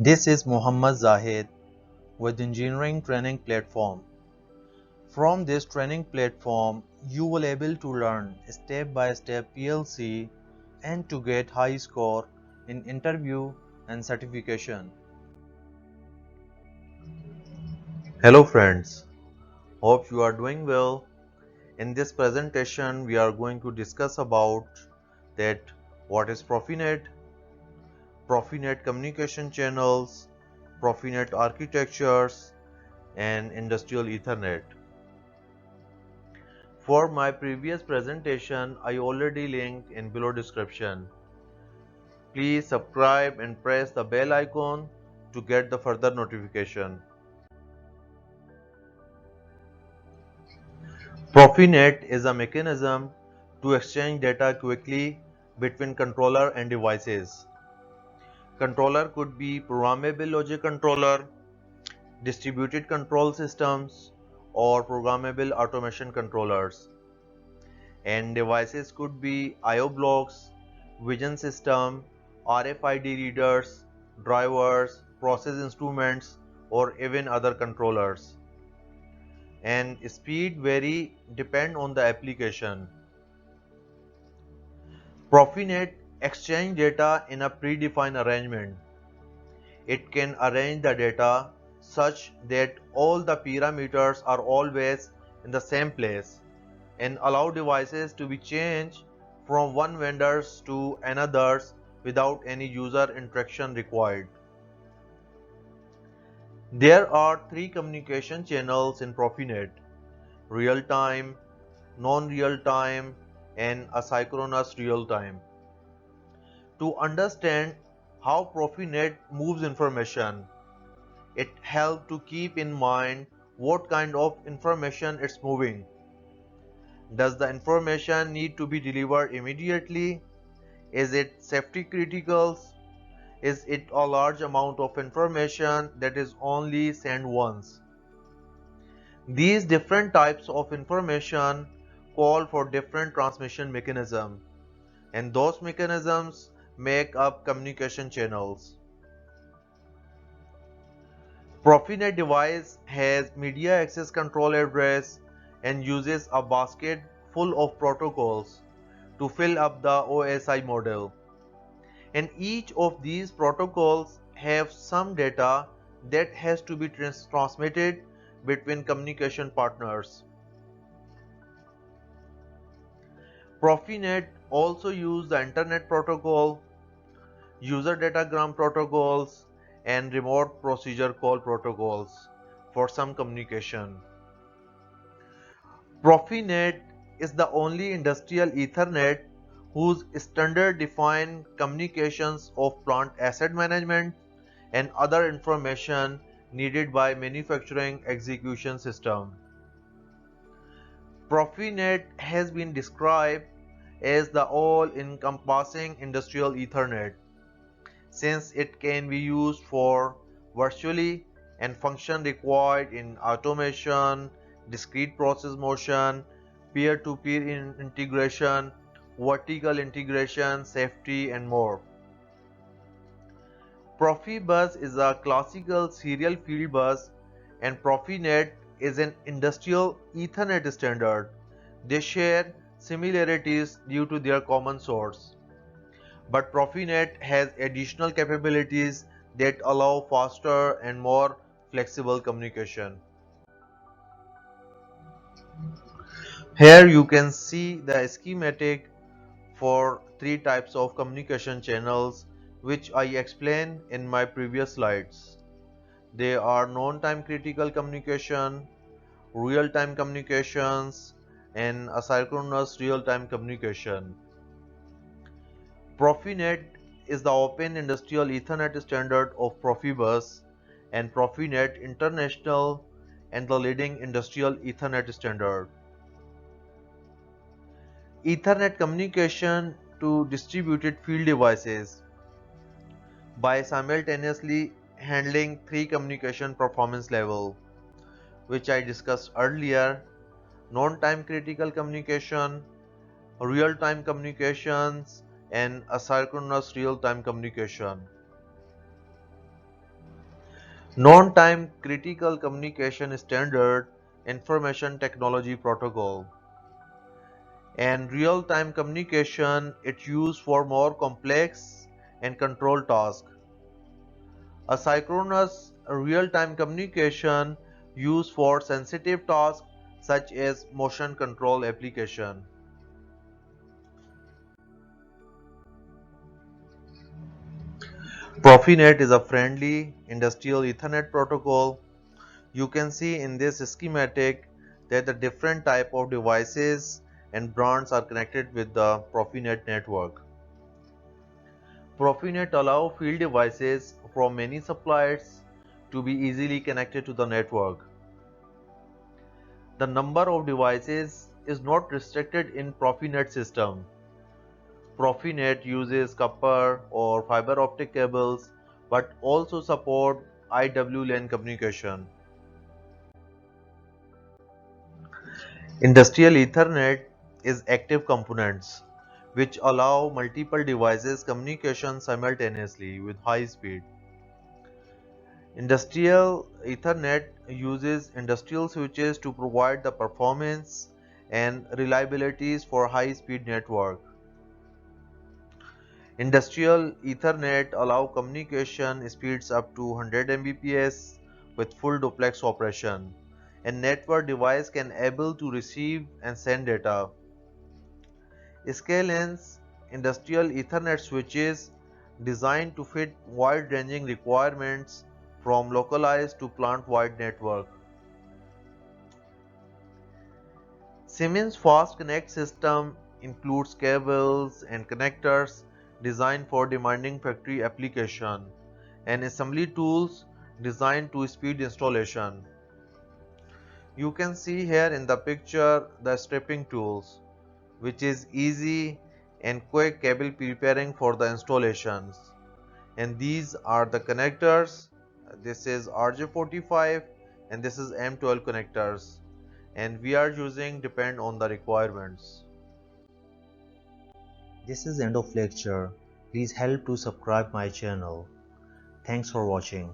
This is Muhammad Zahid with Engineering Training Platform. From this training platform, you will able to learn step-by-step PLC and to get high score in interview and certification. Hello friends, hope you are doing well. In this presentation, we are going to discuss about that what is Profinet, Profinet communication channels, Profinet architectures, and industrial Ethernet. For my previous presentation, I already linked in below description. Please subscribe and press the bell icon to get the further notification. Profinet is a mechanism to exchange data quickly between controller and devices. Controller could be programmable logic controller, distributed control systems, or programmable automation controllers. And devices could be I/O blocks, vision system, RFID readers, drivers, process instruments, or even other controllers. And speed vary depend on the application. Profinet exchange data in a predefined arrangement. It can arrange the data such that all the parameters are always in the same place and allow devices to be changed from one vendors to another's without any user interaction required. There are three communication channels in Profinet: real-time, non-real-time, and asynchronous real-time. To understand how Profinet moves information, it helps to keep in mind what kind of information it's moving. Does the information need to be delivered immediately? Is it safety critical? Is it a large amount of information that is only sent once? These different types of information call for different transmission mechanisms, and those mechanisms make up communication channels. Profinet device has media access control address and uses a basket full of protocols to fill up the OSI model. And each of these protocols have some data that has to be transmitted between communication partners. Profinet also uses the Internet Protocol, user datagram protocols, and remote procedure call protocols for some communication. Profinet is the only industrial Ethernet whose standard define communications of plant asset management and other information needed by manufacturing execution system. Profinet has been described as the all-encompassing industrial Ethernet since it can be used for virtually and function required in automation, discrete process motion, peer-to-peer integration, vertical integration, safety, and more. Profibus is a classical serial field bus and Profinet is an industrial Ethernet standard. They share similarities due to their common source. But Profinet has additional capabilities that allow faster and more flexible communication. Here you can see the schematic for three types of communication channels which I explained in my previous slides. They are non-time critical communication, real-time communications, and asynchronous real-time communication. Profinet is the open industrial Ethernet standard of Profibus and Profinet International and the leading industrial Ethernet standard. Ethernet communication to distributed field devices by simultaneously handling three communication performance level, which I discussed earlier: non-time critical communication, real-time communications, and asynchronous real-time communication. Non-time critical communication standard, information technology protocol, and real-time communication it's used for more complex and controlled tasks. Asynchronous real-time communication used for sensitive tasks such as motion control application. Profinet is a friendly industrial Ethernet protocol. You can see in this schematic that the different type of devices and brands are connected with the Profinet network. Profinet allow field devices from many suppliers to be easily connected to the network. The number of devices is not restricted in Profinet system. Profinet uses copper or fiber optic cables but also support IWLAN communication. Industrial Ethernet is active components which allow multiple devices communication simultaneously with high speed. Industrial Ethernet uses industrial switches to provide the performance and reliabilities for high speed network. Industrial Ethernet allow communication speeds up to 100 Mbps with full duplex operation. A network device can able to receive and send data. Scalence industrial Ethernet switches designed to fit wide-ranging requirements from localized to plant-wide network. Siemens Fast Connect system includes cables and connectors designed for demanding factory application and assembly tools designed to speed installation. You can see here in the picture the stripping tools, which is easy and quick cable preparing for the installations. And these are the connectors. This is RJ45 and this is M12 connectors, and we are using depend on the requirements. This is end of lecture. Please help to subscribe my channel. Thanks for watching.